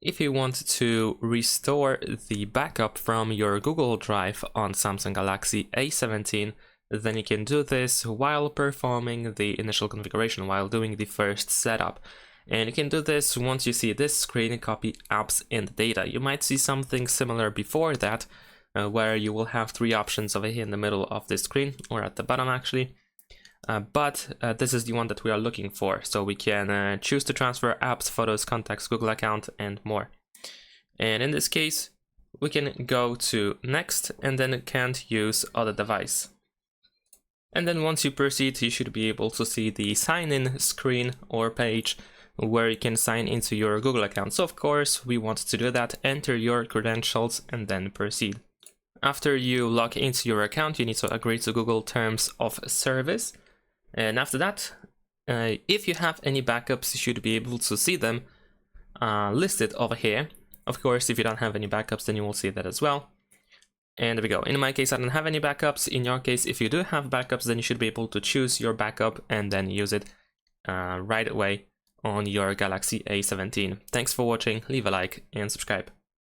If you want to restore the backup from your Google Drive on Samsung Galaxy A17, then you can do this while performing the initial configuration, while doing the first setup. And you can do this once you see this screen, copy apps and data. You might see something similar before that, where you will have three options over here in the middle of the screen, or at the bottom actually. But this is the one that we are looking for, so we can choose to transfer apps, photos, contacts, Google account, and more. And in this case, we can go to next, and then can't use other device. And then once you proceed, you should be able to see the sign in screen or page where you can sign into your Google account. So of course, we want to do that. Enter your credentials and then proceed. After you log into your account, you need to agree to Google Terms of Service. And after that, if you have any backups, you should be able to see them listed over here. Of course, if you don't have any backups, then you will see that as well. And there we go. In my case, I don't have any backups. In your case, if you do have backups, then you should be able to choose your backup and then use it right away on your Galaxy A17. Thanks for watching, leave a like and subscribe.